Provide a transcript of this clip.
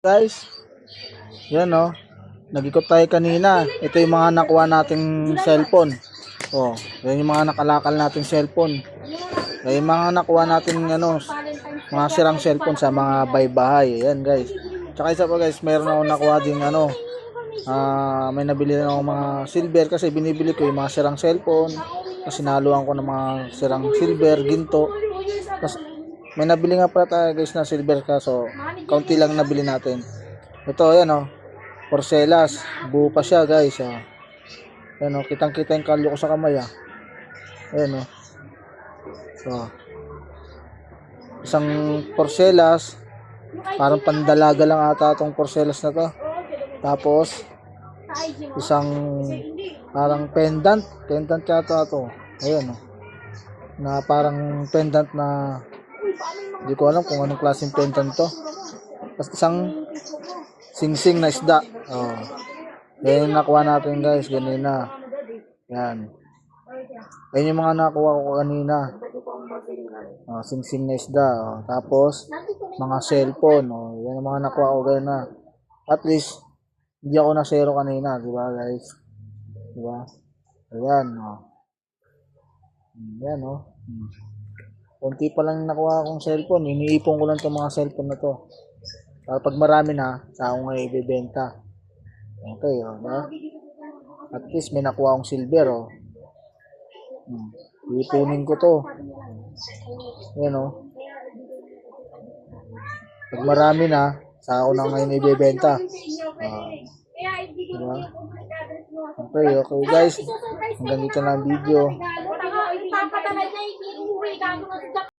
Guys, yan oh. Nag-ikot tayo kanina. Ito yung mga nakuha nating cellphone. Oh, yan yung mga nakalakal nating cellphone. Yan yung mga nakuha nating mga sirang cellphone sa mga baybahay. Ayan guys. Tsaka isa pa guys, meron ako nakuha ding may nabili na ako mga silver kasi binibili ko yung mga sirang cellphone. Kasi naluan ko ng mga sirang silver, ginto. Tapos may nabili nga pala tayo guys na silver kaso kaunti lang nabili natin. Ito ayan oh. Porcelas, buo pa siya guys. Ayan o, kitang-kita yung kalyo ko sa kamay Ayan o. So, isang porcelas, parang pandalaga lang ata itong porcelas na to. Tapos, isang parang pendant yata ito. Ayan o. Na parang pendant na, hindi ko alam kung anong klaseng pendant to. Tapos isang singsing na isda. Oh. Yan yung nakuha natin guys kanina. Yan. Yan yung mga nakuha ko kanina. Oh, singsing na isda. Oh. Tapos mga cellphone. Oh. Yan yung mga nakuha ko kanina. At least hindi ako na zero kanina, di ba guys? Di ba? Ayan. Oh. Yan oh. Kunti pa lang nakuha akong cellphone. Iniipon ko lang itong mga cellphone na to. Pag marami na, sa akong ngayon ibibenta. Okay, at least may nakuha akong silver, ipunin ko to. Yan, Pag marami na, sa ako na ngayon ibibenta. Diba? Okay, guys. Hanggang dito na ang video.